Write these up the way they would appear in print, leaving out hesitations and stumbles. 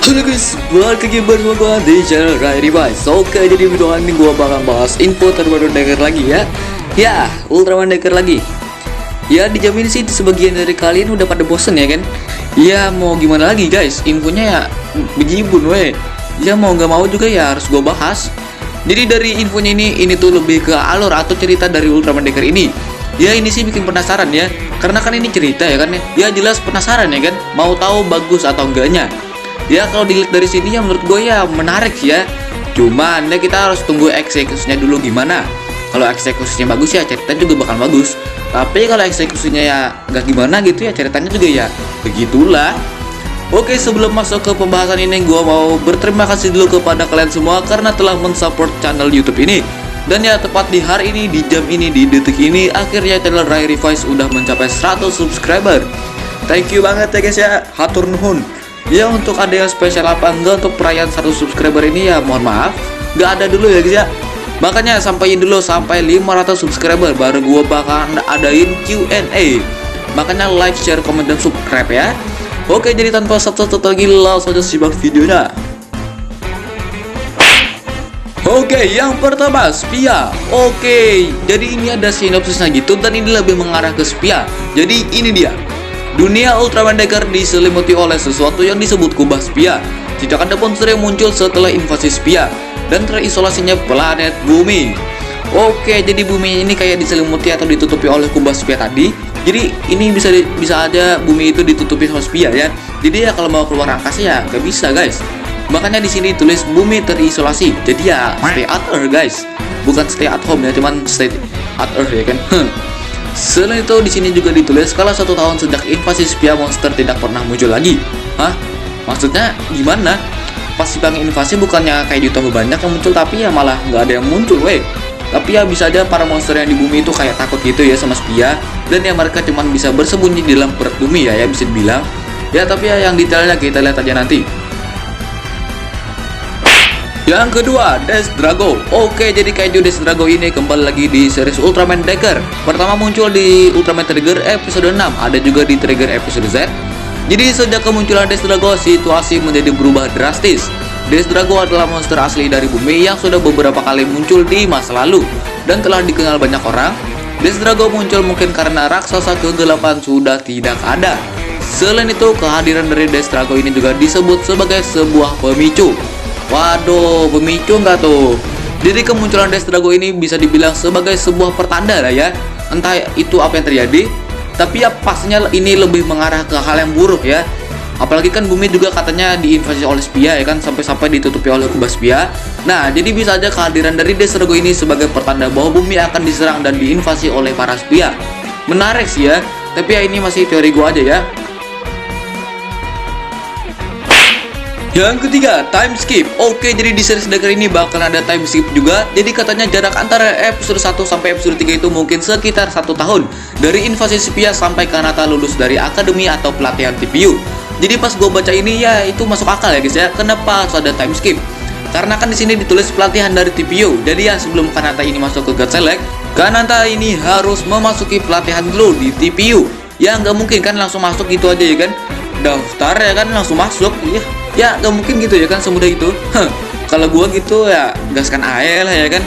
Halo guys, balik lagi bersama gue di channel Rai Device. Oke, jadi video ini gue bakal bahas info terbaru Decker lagi ya. Ya, Ultraman Decker lagi. Ya, dijamin sih sebagian dari kalian udah pada bosen ya kan. Ya, mau gimana lagi guys, infonya ya bejibun weh. Ya mau gak mau juga ya harus gue bahas. Jadi dari infonya ini tuh lebih ke alur atau cerita dari Ultraman Decker ini. Ya ini sih bikin penasaran ya, karena kan ini cerita ya kan ya. Ya jelas penasaran ya kan, mau tahu bagus atau enggaknya. Ya kalau dilihat dari sini ya menurut gue ya menarik ya. Cuman ya kita harus tunggu eksekusinya dulu gimana. Kalau eksekusinya bagus ya ceritanya juga bakal bagus. Tapi kalau eksekusinya ya gak gimana gitu ya ceritanya juga ya begitulah. Oke, sebelum masuk ke pembahasan ini gue mau berterima kasih dulu kepada kalian semua karena telah mensupport channel YouTube ini. Dan ya tepat di hari ini, di jam ini, di detik ini akhirnya channel Rai Device udah mencapai 100 subscriber. Thank you banget ya guys ya, hatur nuhun. Ya untuk ada yang spesial apa enggak untuk perayaan 100 subscriber ini ya mohon maaf nggak ada dulu ya guys ya. Makanya sampaiin dulu sampai 500 subscriber baru gua bakal adain Q&A. Makanya like, share, komen, dan subscribe ya. Oke, jadi tanpa satu-satu lagi langsung saja simak videonya. Oke, yang pertama spia. Oke, jadi ini ada sinopsisnya gitu dan ini lebih mengarah ke spia. Jadi ini dia. Dunia Ultraman Decker diselimuti oleh sesuatu yang disebut kubah spia. Tidak ada monster yang muncul setelah invasi spia dan terisolasinya planet bumi. Oke, jadi bumi ini kayak diselimuti atau ditutupi oleh kubah spia tadi. Jadi ini bisa aja bumi itu ditutupi sama spia ya. Jadi ya kalau mau keluar angkasa ya gak bisa guys. Makanya di sini tulis bumi terisolasi. Jadi ya stay at Earth guys. Bukan stay at home ya, cuman stay at Earth ya kan. Selain itu di sini juga ditulis kalau 1 tahun sejak invasi spia monster tidak pernah muncul lagi. Hah? Maksudnya gimana? Pas bang invasi bukannya kayak ditambah banyak yang muncul tapi ya malah nggak ada yang muncul weh. Tapi ya bisa aja para monster yang di bumi itu kayak takut gitu ya sama spia dan ya mereka cuman bisa bersembunyi di dalam perut bumi ya bisa dibilang. Ya tapi ya yang detailnya kita lihat aja nanti. Yang kedua, Death Drago. Oke, jadi kaiju Death Drago ini kembali lagi di series Ultraman Decker. Pertama muncul di Ultraman Trigger episode 6, ada juga di Trigger episode Z. Jadi sejak kemunculan Death Drago, situasi menjadi berubah drastis. Death Drago adalah monster asli dari bumi yang sudah beberapa kali muncul di masa lalu dan telah dikenal banyak orang. Death Drago muncul mungkin karena raksasa kegelapan sudah tidak ada. Selain itu, kehadiran dari Death Drago ini juga disebut sebagai sebuah pemicu. Waduh, pemicu nggak tuh? Jadi kemunculan Death Drago ini bisa dibilang sebagai sebuah pertanda lah ya. Entah itu apa yang terjadi, tapi ya pastinya ini lebih mengarah ke hal yang buruk ya. Apalagi kan bumi juga katanya diinvasi oleh spia ya kan, sampai-sampai ditutupi oleh kubah spia. Nah, jadi bisa aja kehadiran dari Death Drago ini sebagai pertanda bahwa bumi akan diserang dan diinvasi oleh para spia. Menarik sih ya, tapi ya ini masih teori gua aja ya. Yang ketiga, time skip. Oke, jadi di series Decker ini bakal ada time skip juga. Jadi katanya jarak antara episode 1 sampai episode 3 itu mungkin sekitar 1 tahun. Dari invasi spia sampai Kanata lulus dari akademi atau pelatihan TPU. Jadi pas gue baca ini ya itu masuk akal ya guys ya. Kenapa harus ada time skip? Karena kan di sini ditulis pelatihan dari TPU. Jadi ya sebelum Kanata ini masuk ke God Select, Kanata ini harus memasuki pelatihan dulu di TPU. Ya nggak mungkin kan langsung masuk gitu aja ya kan. Daftar ya kan langsung masuk. Ya gak mungkin gitu ya kan semudah itu. Kalau gua gitu ya gaskan aja lah ya kan.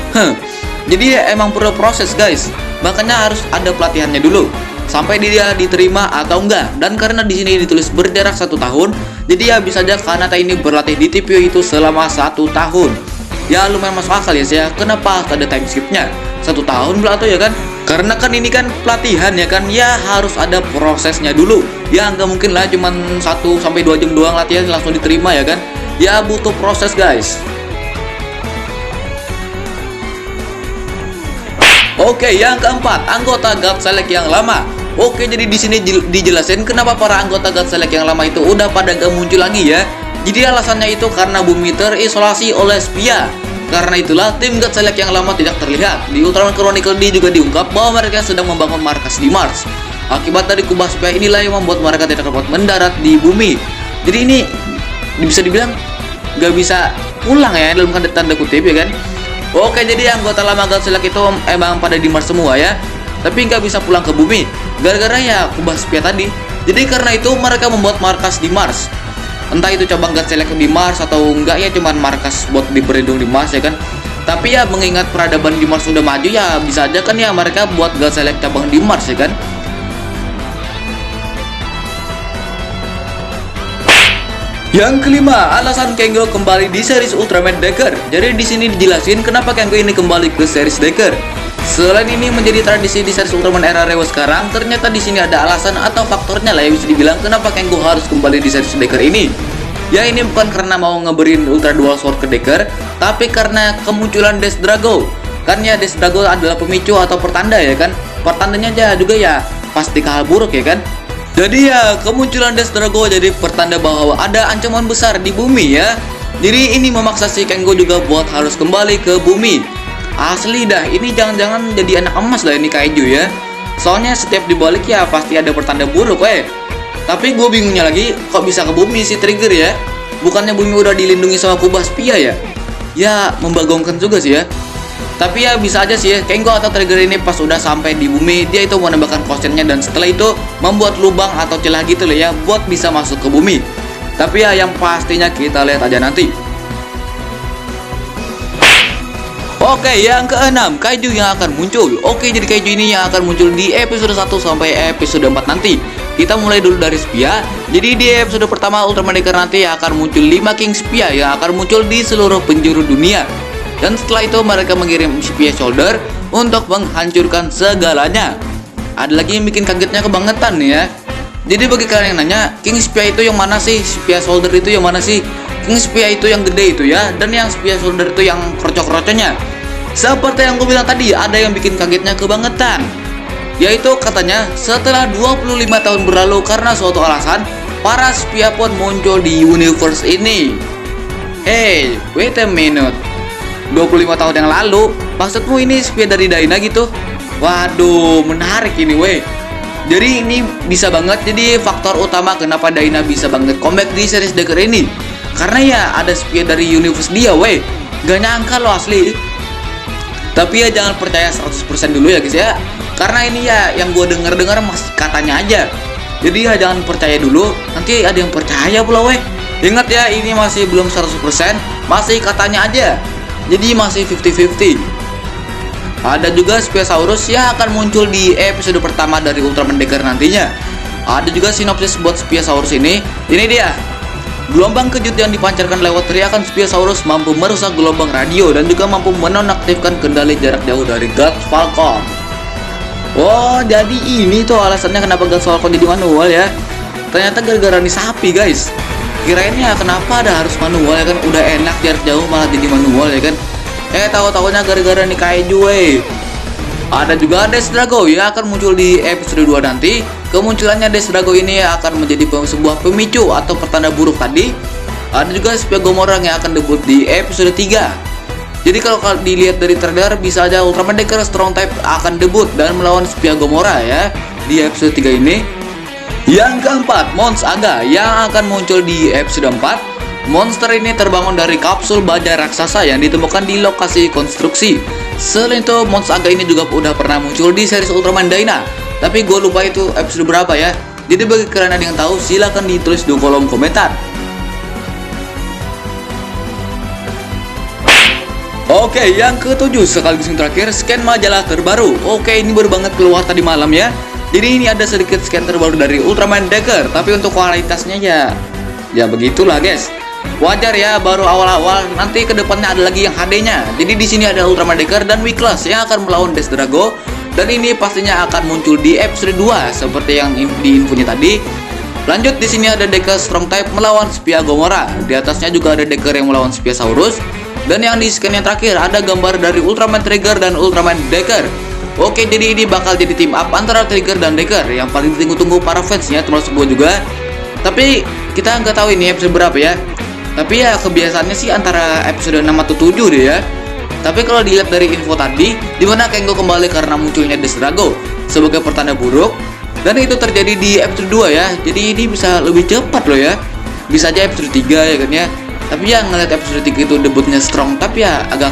Jadi ya emang perlu proses guys. Makanya harus ada pelatihannya dulu sampai dia diterima atau enggak. Dan karena di sini ditulis berjarak 1 tahun, jadi ya bisa aja Kanata ini berlatih di TPU itu selama 1 tahun. Ya lumayan masuk akal ya saya. Kenapa ada time skipnya 1 tahun pula tuh ya kan? Karena kan ini kan pelatihan ya kan, ya harus ada prosesnya dulu. Ya nggak mungkin lah cuman 1 sampai 2 jam doang latihan langsung diterima ya kan. Ya butuh proses guys. Oke, yang keempat, anggota God Select yang lama. Oke, jadi di sini dijelasin kenapa para anggota God Select yang lama itu udah pada gak muncul lagi ya. Jadi alasannya itu karena bumi terisolasi oleh spia. Karena itulah tim God Select yang lama tidak terlihat. Di Ultraman Chronicle D juga diungkap bahwa mereka sedang membangun markas di Mars. Akibat dari kubah spia inilah yang membuat mereka tidak dapat mendarat di bumi. Jadi ini bisa dibilang gak bisa pulang ya dalam tanda kutip ya kan. Oke, jadi anggota lama God Select itu emang pada di Mars semua ya. tapi nggak bisa pulang ke bumi gara-gara ya kubah spia tadi. Jadi karena itu mereka membuat markas di Mars. Entah itu cabang God Select di Mars atau enggak ya cuman markas buat berlindung di Mars ya kan. Tapi ya mengingat peradaban di Mars udah maju ya bisa aja kan ya mereka buat God Select cabang di Mars ya kan. Yang kelima, alasan Kengo kembali di series Ultraman Decker. Jadi di sini dijelasin kenapa Kengo ini kembali ke series Decker. Selain ini menjadi tradisi di series Ultraman era Rewo sekarang, ternyata di sini ada alasan atau faktornya lah yang bisa dibilang kenapa Kengo harus kembali di series Decker ini. Ya ini bukan karena mau ngeberin Ultra Dual Sword ke Decker, tapi karena kemunculan Death Drago. Kan ya Death Drago adalah pemicu atau pertanda ya kan. Pertandanya aja juga ya pasti hal buruk ya kan. Jadi ya kemunculan Death Drago jadi pertanda bahwa ada ancaman besar di bumi ya. Jadi ini memaksa si Kengo juga buat harus kembali ke bumi. Asli dah, ini jangan-jangan jadi anak emas lah ini kaiju ya. Soalnya setiap dibalik ya pasti ada pertanda buruk Tapi gue bingungnya lagi, kok bisa ke bumi si Trigger ya? Bukannya bumi udah dilindungi sama kubah spia ya? Ya membagongkan juga sih ya. Tapi ya bisa aja sih ya, Kengo atau Trigger ini pas udah sampai di bumi, dia itu menambahkan kosennya dan setelah itu membuat lubang atau celah gitu loh ya, buat bisa masuk ke bumi. Tapi ya yang pastinya kita lihat aja nanti. Oke, yang keenam, kaiju yang akan muncul. Oke, jadi kaiju ini yang akan muncul di episode 1 sampai episode 4 nanti. Kita mulai dulu dari Spia. Jadi di episode pertama Ultraman Decker nanti akan muncul 5 King Spia yang akan muncul di seluruh penjuru dunia. Dan setelah itu mereka mengirim Spia Shoulder untuk menghancurkan segalanya. Ada lagi yang bikin kagetnya kebangetan nih ya. Jadi bagi kalian yang nanya, King Spia itu yang mana sih? Spia Shoulder itu yang mana sih? King Spia itu yang gede itu ya, dan yang Spia Shoulder itu yang krocok-krocoknya. Seperti yang gue bilang tadi, ada yang bikin kagetnya kebangetan. Yaitu katanya setelah 25 tahun berlalu karena suatu alasan, para Spia pun muncul di universe ini. Hey, wait a minute. 25 tahun yang lalu, maksudmu ini Spia dari Dyna gitu? Waduh, menarik ini weh. Jadi ini bisa banget jadi faktor utama kenapa Dyna bisa banget comeback di series Decker ini. Karena ya ada Spia dari universe dia weh. Gak nyangka lo asli. Tapi ya jangan percaya 100% dulu ya guys ya. Karena ini ya yang gue denger masih katanya aja. Jadi ya jangan percaya dulu, nanti ada yang percaya pula weh. Ingat ya, ini masih belum 100%, masih katanya aja. Jadi masih 50-50. Ada juga Spiasaurus yang akan muncul di episode pertama dari Ultraman Decker nantinya. Ada juga sinopsis buat Spiasaurus ini. Ini dia. Gelombang kejut yang dipancarkan lewat teriakan Spiasaurus mampu merusak gelombang radio dan juga mampu menonaktifkan kendali jarak jauh dari God Falcon. Oh, jadi ini tuh alasannya kenapa God Falcon jadi manual ya. Ternyata gara-gara nih sapi guys. Kirain ya kenapa ada harus manual ya kan, udah enak jarak jauh malah jadi manual ya kan. Tahu-tahunya gara-gara nih kaiju weh. Ada juga Death Drago yang akan muncul di episode 2 nanti. Kemunculannya Death Drago ini akan menjadi sebuah pemicu atau pertanda buruk tadi. Ada juga Spia Gomora yang akan debut di episode 3. Jadi kalau dilihat dari trailer bisa aja Ultraman Decker Strong Type akan debut dan melawan Spia Gomora ya di episode 3 ini. Yang keempat, Mons Aga yang akan muncul di episode 4. Monster ini terbangun dari kapsul baja raksasa yang ditemukan di lokasi konstruksi. Selain itu, Mons Aga ini juga udah pernah muncul di series Ultraman Dyna. Tapi gue lupa itu episode berapa ya. Jadi bagi kalian yang tahu, silahkan ditulis di kolom komentar. Oke, yang ketujuh sekaligus yang terakhir, scan majalah terbaru. Oke, ini baru banget keluar tadi malam ya. Jadi ini ada sedikit scan terbaru dari Ultraman Decker, tapi untuk kualitasnya ya begitulah guys. Wajar ya, baru awal-awal, nanti kedepannya ada lagi yang HD-nya. Jadi di sini ada Ultraman Decker dan Weaklas yang akan melawan Death Drago, dan ini pastinya akan muncul di episode 2 seperti yang di infonya tadi. Lanjut di sini ada Decker Strong Type melawan Spia Gomora. Di atasnya juga ada Decker yang melawan Spiasaurus. Dan yang di scan yang terakhir ada gambar dari Ultraman Trigger dan Ultraman Decker. Oke, jadi ini bakal jadi team up antara Trigger dan Decker yang paling ditunggu-tunggu para fansnya, termasuk gue juga. Tapi kita nggak tahu ini episode berapa ya. Tapi ya kebiasaannya sih antara episode 6 atau 7 deh ya. Tapi kalau dilihat dari info tadi, dimana Kengo kembali karena munculnya Death Drago sebagai pertanda buruk, dan itu terjadi di episode 2 ya. Jadi ini bisa lebih cepat loh ya. Bisa aja episode 3 ya kan ya. Tapi ya ngeliat episode 3 itu debutnya Strong, tapi ya agak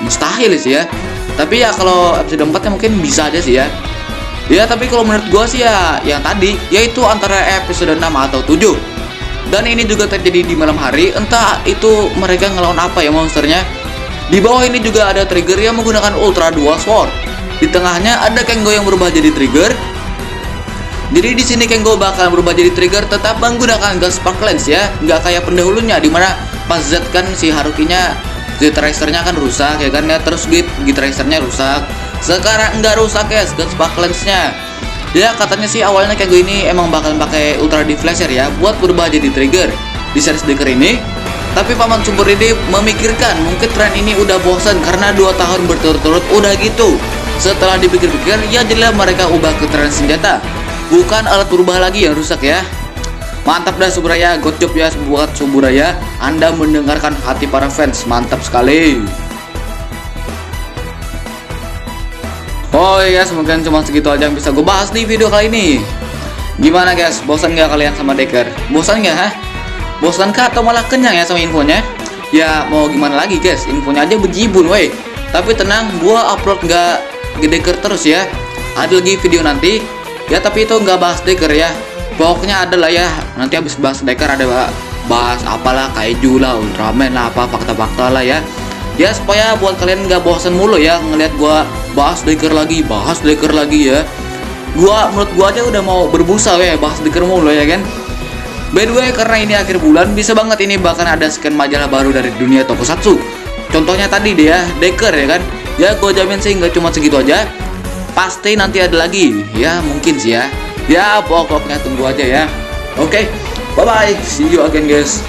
mustahil sih ya. Tapi ya kalau episode 4 ya mungkin bisa aja sih ya. Ya tapi kalau menurut gua sih ya yang tadi, yaitu antara episode 6 atau 7. Dan ini juga terjadi di malam hari, entah itu mereka ngelawan apa ya monsternya. Di bawah ini juga ada Trigger yang menggunakan Ultra Dual Sword. Di tengahnya ada Kengo yang berubah jadi Trigger. Jadi di sini Kengo bakal berubah jadi Trigger tetap menggunakan Gas Spark Lens ya, nggak kayak pendahulunya dimana pas Z kan si Harukinya Git Racernya kan rusak ya kan ya, terus Git Racernya rusak. Sekarang nggak rusak ya Gas Spark Lensnya. Ya katanya sih awalnya Kengo ini emang bakal pakai Ultra Deflasher ya buat berubah jadi Trigger di series Decker ini. Tapi Paman Subur ini memikirkan mungkin tren ini udah bosan karena 2 tahun berturut-turut udah gitu. Setelah dipikir-pikir ya jadilah mereka ubah ke tren senjata, bukan alat berubah lagi yang rusak ya. Mantap dah Suburaya, good job ya buat Suburaya. Anda mendengarkan hati para fans, mantap sekali. Oh ya guys, mungkin cuma segitu aja yang bisa gue bahas di video kali ini. Gimana guys, bosan gak kalian sama Decker? Bosan gak ha? Bosan kah atau malah kenyang ya sama infonya? Ya mau gimana lagi guys, infonya aja bejibun weh. Tapi tenang, gua upload nggak Decker terus ya. Ada lagi video nanti. Ya tapi itu nggak bahas Decker ya. Pokoknya ada lah ya. Nanti habis bahas Decker ada bahas apalah kaiju lah, Ultraman lah, apa fakta-fakta lah ya. Ya supaya buat kalian nggak bosan mulu ya ngelihat gua bahas Decker lagi ya. Menurut gua aja udah mau berbusa ya bahas Decker mulu ya kan. By the way, karena ini akhir bulan, bisa banget ini bahkan ada scan majalah baru dari dunia tokusatsu. Contohnya tadi deh ya, Decker ya kan. Ya gue jamin sih nggak cuma segitu aja. Pasti nanti ada lagi, ya mungkin sih ya. Ya pokoknya tunggu aja ya. Oke, bye bye, see you again guys.